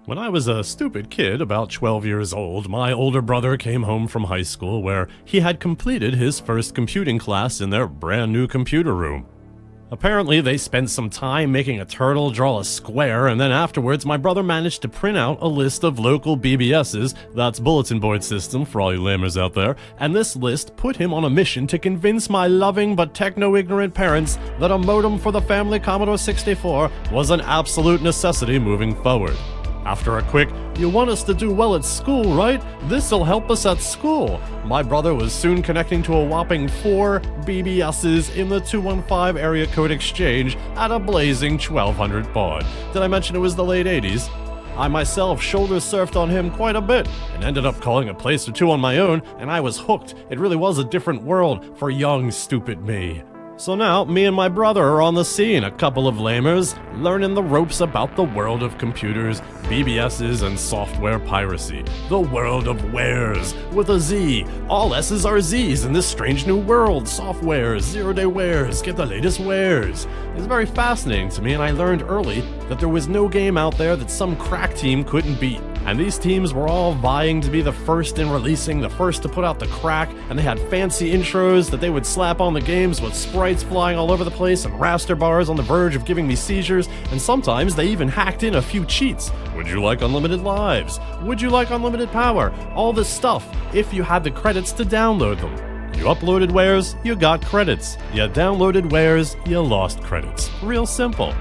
When I was a stupid kid, about 12 years old, my older brother came home from high school where he had completed his first computing class in their brand new computer room. Apparently, they spent some time making a turtle draw a square, and then afterwards my brother managed to print out a list of local BBSs, that's bulletin board system for all you lamers out there, and this list put him on a mission to convince my loving but techno-ignorant parents that a modem for the family Commodore 64 was an absolute necessity moving forward. After a quick, "You want us to do well at school, right? This'll help us at school," my brother was soon connecting to a whopping 4 BBSs in the 215 area code exchange at a blazing 1200 baud. Did I mention it was the late 80s? I myself shoulder surfed on him quite a bit, and ended up calling a place or two on my own, and I was hooked. It really was a different world for young, stupid me. So now, me and my brother are on the scene, a couple of lamers, learning the ropes about the world of computers, BBSs, and software piracy. The world of wares, with a Z. All S's are Z's in this strange new world. Software, zero-day wares, get the latest wares. It's very fascinating to me, and I learned early that there was no game out there that some crack team couldn't beat. And these teams were all vying to be the first in releasing, the first to put out the crack, and they had fancy intros that they would slap on the games with sprites flying all over the place and raster bars on the verge of giving me seizures, and sometimes they even hacked in a few cheats. Would you like unlimited lives? Would you like unlimited power? All this stuff, if you had the credits to download them. You uploaded wares, you got credits. You downloaded wares, you lost credits. Real simple.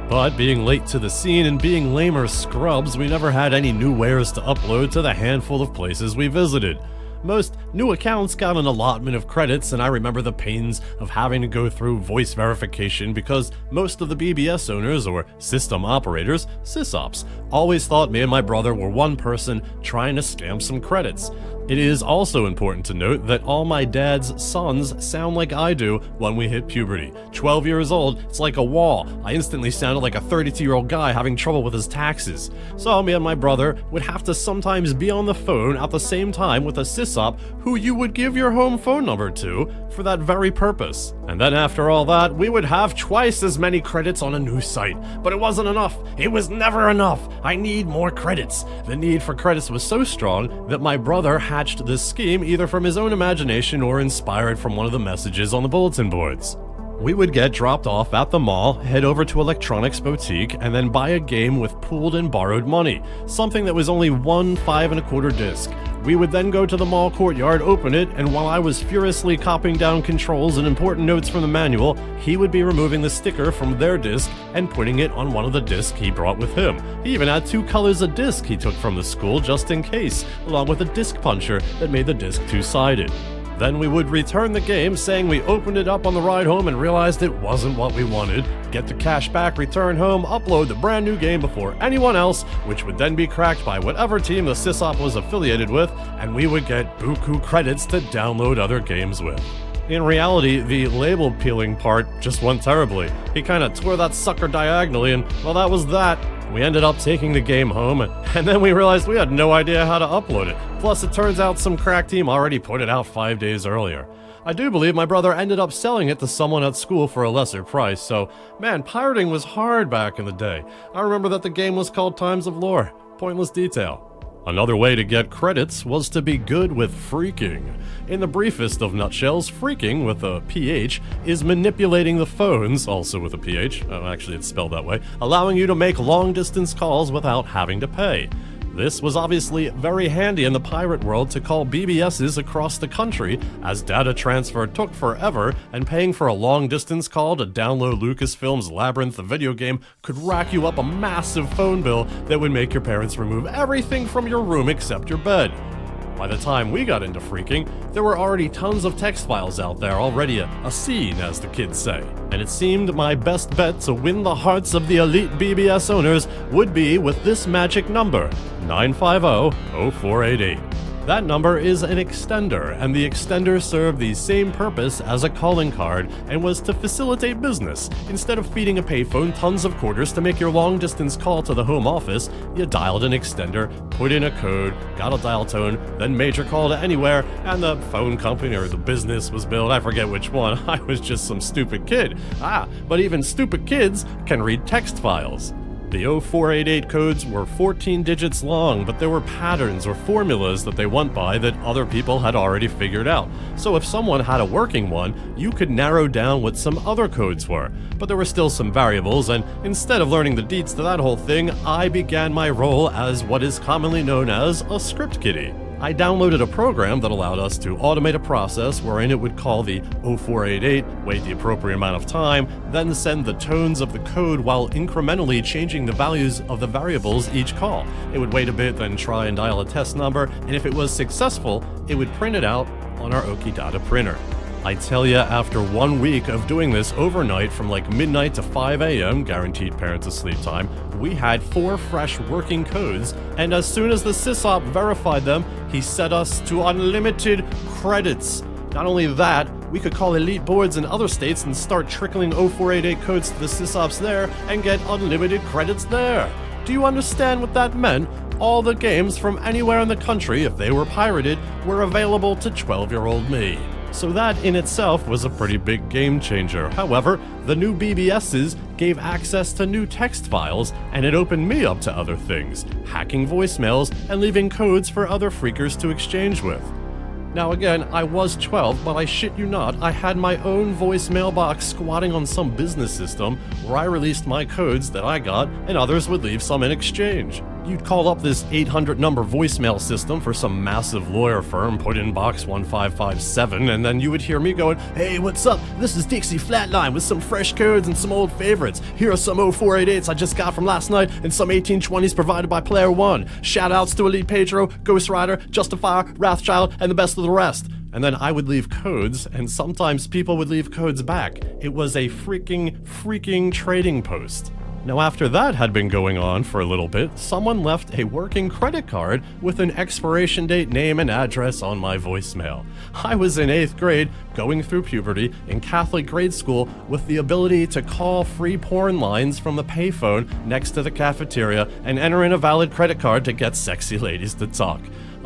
But being late to the scene and being lamer scrubs, we never had any new wares to upload to the handful of places we visited. Most new accounts got an allotment of credits, and I remember the pains of having to go through voice verification because most of the BBS owners, or system operators, sysops, always thought me and my brother were one person trying to scam some credits. It is also important to note that all my dad's sons sound like I do when we hit puberty. 12 years old, it's like a wall. I instantly sounded like a 32-year-old guy having trouble with his taxes. So me and my brother would have to sometimes be on the phone at the same time with a sysop who you would give your home phone number to for that very purpose. And then after all that, we would have twice as many credits on a new site. But it wasn't enough. It was never enough. I need more credits. The need for credits was so strong that my brother hatched this scheme either from his own imagination or inspired from one of the messages on the bulletin boards. We would get dropped off at the mall, head over to Electronics Boutique, and then buy a game with pooled and borrowed money, something that was only one 5 1/4 disc. We would then go to the mall courtyard, open it, and while I was furiously copying down controls and important notes from the manual, he would be removing the sticker from their disc and putting it on one of the discs he brought with him. He even had 2 colors of disc he took from the school just in case, along with a disc puncher that made the disc 2-sided. Then we would return the game saying we opened it up on the ride home and realized it wasn't what we wanted, get the cash back, return home, upload the brand new game before anyone else, which would then be cracked by whatever team the sysop was affiliated with, and we would get buku credits to download other games with. In reality, the label peeling part just went terribly. He kinda tore that sucker diagonally, and well, that was that. We ended up taking the game home, and then we realized we had no idea how to upload it. Plus, it turns out some crack team already put it out 5 days earlier. I do believe my brother ended up selling it to someone at school for a lesser price, so man, pirating was hard back in the day. I remember that the game was called Times of Lore. Pointless detail. Another way to get credits was to be good with phreaking. In the briefest of nutshells, phreaking, with a PH, is manipulating the phones, also with a PH, actually it's spelled that way, allowing you to make long-distance calls without having to pay. This was obviously very handy in the pirate world to call BBSs across the country, as data transfer took forever, and paying for a long-distance call to download Lucasfilm's Labyrinth, the video game, could rack you up a massive phone bill that would make your parents remove everything from your room except your bed. By the time we got into phreaking, there were already tons of text files out there, already a scene, as the kids say. And it seemed my best bet to win the hearts of the elite BBS owners would be with this magic number, 950-0488. That number is an extender, and the extender served the same purpose as a calling card and was to facilitate business. Instead of feeding a payphone tons of quarters to make your long-distance call to the home office, you dialed an extender, put in a code, got a dial tone, then made your call to anywhere, and the phone company or the business was billed. I forget which one. I was just some stupid kid. But even stupid kids can read text files. The 0488 codes were 14 digits long, but there were patterns or formulas that they went by that other people had already figured out. So if someone had a working one, you could narrow down what some other codes were. But there were still some variables, and instead of learning the deets to that whole thing, I began my role as what is commonly known as a script-kiddie. I downloaded a program that allowed us to automate a process wherein it would call the 0488, wait the appropriate amount of time, then send the tones of the code while incrementally changing the values of the variables each call. It would wait a bit, then try and dial a test number, and if it was successful, it would print it out on our Okidata printer. I tell ya, after 1 week of doing this overnight from like midnight to 5 a.m., guaranteed parents' sleep time, we had 4 fresh working codes, and as soon as the sysop verified them, he set us to unlimited credits. Not only that, we could call elite boards in other states and start trickling 0488 codes to the sysops there and get unlimited credits there. Do you understand what that meant? All the games from anywhere in the country, if they were pirated, were available to 12-year-old me. So that in itself was a pretty big game changer. However, the new BBSs gave access to new text files, and it opened me up to other things, hacking voicemails and leaving codes for other phreakers to exchange with. Now again, I was 12, but I shit you not, I had my own voice mailbox squatting on some business system where I released my codes that I got and others would leave some in exchange. You'd call up this 800 number voicemail system for some massive lawyer firm, put in box 1557, and then you would hear me going, "Hey, what's up? This is Dixie Flatline with some fresh codes and some old favorites. Here are some 0488s I just got from last night and some 1820s provided by Player One. Shout outs to Elite Pedro, Ghost Rider, Justifier, Wrathchild, and the best of the rest." And then I would leave codes, and sometimes people would leave codes back. It was a freaking trading post. Now after that had been going on for a little bit, someone left a working credit card with an expiration date, name, and address on my voicemail. I was in 8th grade, going through puberty, in Catholic grade school, with the ability to call free porn lines from the payphone next to the cafeteria and enter in a valid credit card to get sexy ladies to talk.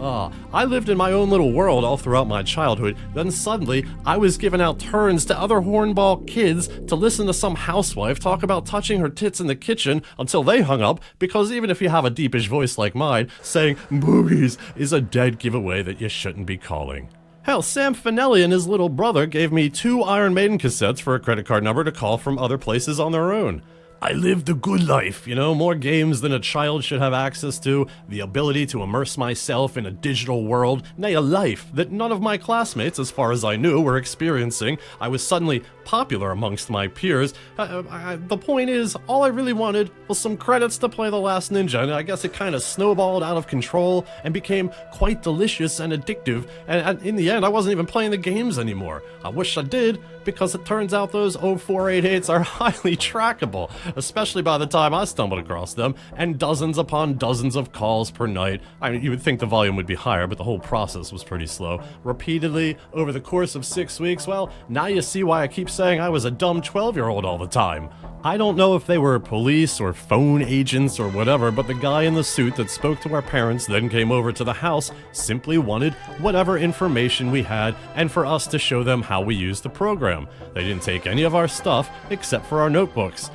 I lived in my own little world all throughout my childhood, then suddenly I was giving out turns to other hornball kids to listen to some housewife talk about touching her tits in the kitchen until they hung up, because even if you have a deepish voice like mine, saying boobies is a dead giveaway that you shouldn't be calling. Hell, Sam Finelli and his little brother gave me 2 Iron Maiden cassettes for a credit card number to call from other places on their own. I lived the good life, more games than a child should have access to, the ability to immerse myself in a digital world, nay a life that none of my classmates, as far as I knew, were experiencing. I was suddenly popular amongst my peers. The point is, all I really wanted was some credits to play The Last Ninja, and I guess it kind of snowballed out of control and became quite delicious and addictive, and in the end I wasn't even playing the games anymore. I wish I did, because it turns out those 0488s are highly trackable, especially by the time I stumbled across them, and dozens upon dozens of calls per night. I mean, you would think the volume would be higher, but the whole process was pretty slow. Repeatedly, over the course of 6 weeks, well, now you see why I keep saying I was a dumb 12-year-old all the time. I don't know if they were police or phone agents or whatever, but the guy in the suit that spoke to our parents then came over to the house simply wanted whatever information we had and for us to show them how we used the program. They didn't take any of our stuff except for our notebooks.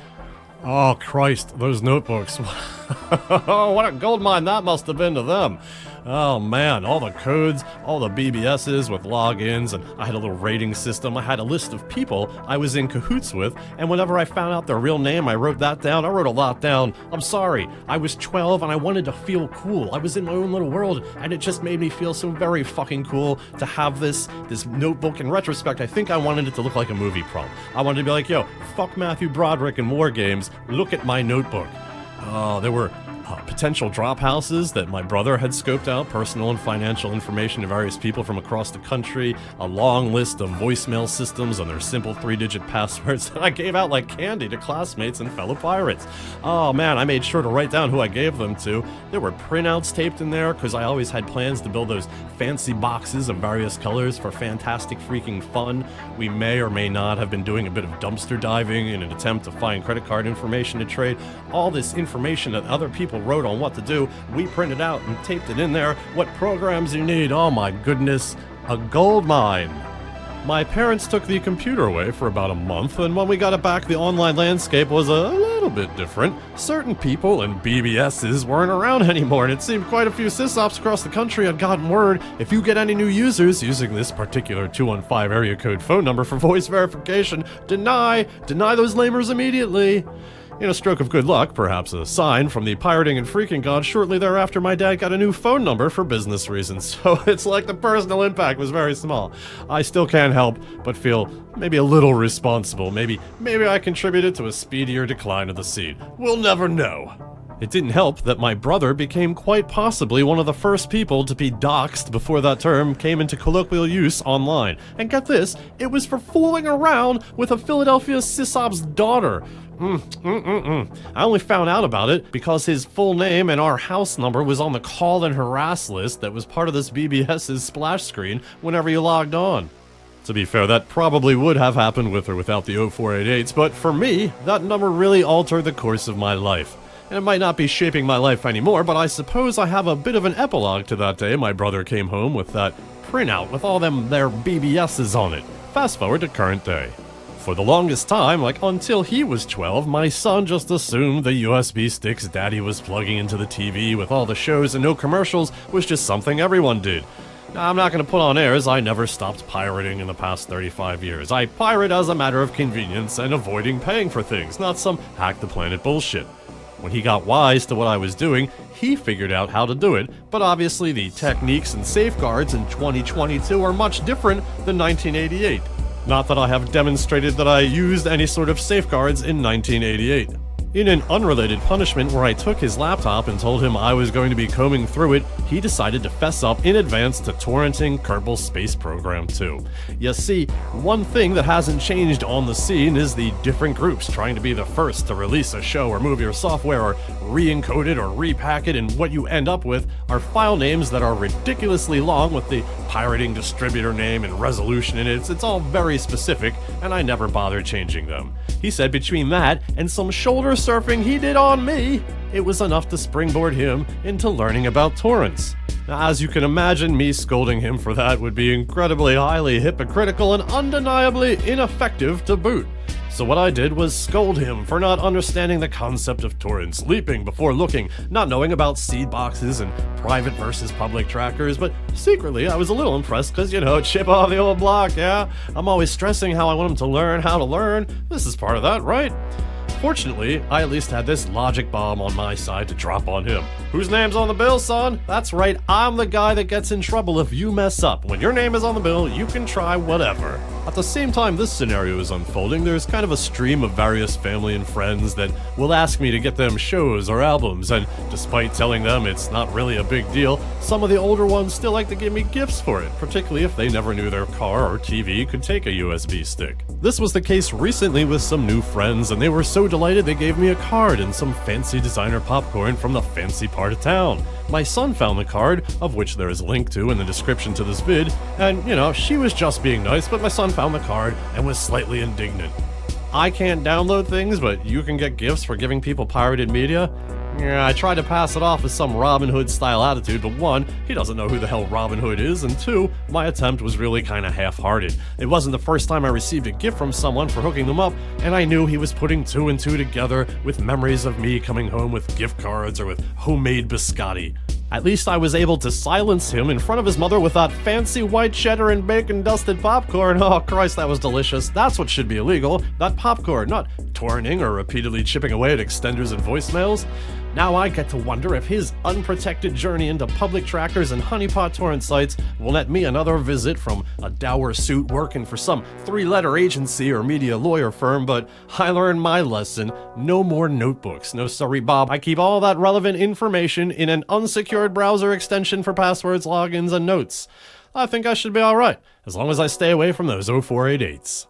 Oh Christ, those notebooks. What a goldmine that must have been to them. Oh man, all the codes, all the BBSs with logins, and I had a little rating system. I had a list of people I was in cahoots with, and whenever I found out their real name, I wrote that down. I wrote a lot down. I'm sorry, I was 12 and I wanted to feel cool. I was in my own little world, and it just made me feel so very fucking cool to have this notebook. In retrospect, I think I wanted it to look like a movie prompt. I wanted to be like, yo, fuck Matthew Broderick and War Games, look at my notebook. There were potential drop houses that my brother had scoped out, personal and financial information to various people from across the country, a long list of voicemail systems and their simple 3-digit passwords that I gave out like candy to classmates and fellow pirates. Oh man, I made sure to write down who I gave them to. There were printouts taped in there because I always had plans to build those fancy boxes of various colors for fantastic freaking fun. We may or may not have been doing a bit of dumpster diving in an attempt to find credit card information to trade. All this information that other people wrote on what to do, we printed out and taped it in there. What programs you need, oh my goodness, a gold mine. My parents took the computer away for about a month, and when we got it back, the online landscape was a little bit different. Certain people and BBSs weren't around anymore, and it seemed quite a few sysops across the country had gotten word if you get any new users using this particular 215 area code phone number for voice verification, deny those lamers immediately. In a stroke of good luck, perhaps a sign from the pirating and phreaking god, shortly thereafter my dad got a new phone number for business reasons, so it's like the personal impact was very small. I still can't help but feel maybe a little responsible. Maybe I contributed to a speedier decline of the scene. We'll never know. It didn't help that my brother became quite possibly one of the first people to be doxxed before that term came into colloquial use online. And get this, it was for fooling around with a Philadelphia sysop's daughter. I only found out about it because his full name and our house number was on the call and harass list that was part of this BBS's splash screen whenever you logged on. To be fair, that probably would have happened with or without the 0488s, but for me, that number really altered the course of my life. And it might not be shaping my life anymore, but I suppose I have a bit of an epilogue to that day my brother came home with that printout with all their BBSs on it. Fast forward to current day. For the longest time, like until he was 12, my son just assumed the USB sticks daddy was plugging into the TV with all the shows and no commercials was just something everyone did. Now, I'm not going to put on airs, I never stopped pirating in the past 35 years. I pirate as a matter of convenience and avoiding paying for things, not some hack the planet bullshit. When he got wise to what I was doing, he figured out how to do it, but obviously the techniques and safeguards in 2022 are much different than 1988. Not that I have demonstrated that I used any sort of safeguards in 1988. In an unrelated punishment where I took his laptop and told him I was going to be combing through it, he decided to fess up in advance to torrenting Kerbal Space Program 2. You see, one thing that hasn't changed on the scene is the different groups trying to be the first to release a show or movie or software or re-encode it or repack it, and what you end up with are file names that are ridiculously long with the pirating distributor name and resolution in it. It's all very specific, and I never bothered changing them. He said between that and some shoulder surfing he did on me, it was enough to springboard him into learning about torrents. Now, as you can imagine, me scolding him for that would be incredibly highly hypocritical and undeniably ineffective to boot. So what I did was scold him for not understanding the concept of torrents, leaping before looking, not knowing about seed boxes and private versus public trackers, but secretly I was a little impressed because, chip off the old block, yeah? I'm always stressing how I want him to learn how to learn. This is part of that, right? Fortunately, I at least had this logic bomb on my side to drop on him. Whose name's on the bill, son? That's right, I'm the guy that gets in trouble if you mess up. When your name is on the bill, you can try whatever. At the same time this scenario is unfolding, there's kind of a stream of various family and friends that will ask me to get them shows or albums, and despite telling them it's not really a big deal, some of the older ones still like to give me gifts for it, particularly if they never knew their car or TV could take a USB stick. This was the case recently with some new friends, and they were so delighted they gave me a card and some fancy designer popcorn from the fancy part of town. My son found the card, of which there is a link to in the description to this vid, and she was just being nice, but my son found the card and was slightly indignant. I can't download things, but you can get gifts for giving people pirated media? Yeah, I tried to pass it off as some Robin Hood style attitude, but one, he doesn't know who the hell Robin Hood is, and two, my attempt was really kinda half-hearted. It wasn't the first time I received a gift from someone for hooking them up, and I knew he was putting two and two together with memories of me coming home with gift cards or with homemade biscotti. At least I was able to silence him in front of his mother with that fancy white cheddar and bacon dusted popcorn. Oh Christ, that was delicious. That's what should be illegal. That popcorn, not torrenting or repeatedly chipping away at extenders and voicemails. Now I get to wonder if his unprotected journey into public trackers and honeypot torrent sites will net me another visit from a dour suit working for some three-letter agency or media lawyer firm, but I learned my lesson. No more notebooks. No sorry, Bob. I keep all that relevant information in an unsecured browser extension for passwords, logins, and notes. I think I should be alright, as long as I stay away from those 0488s.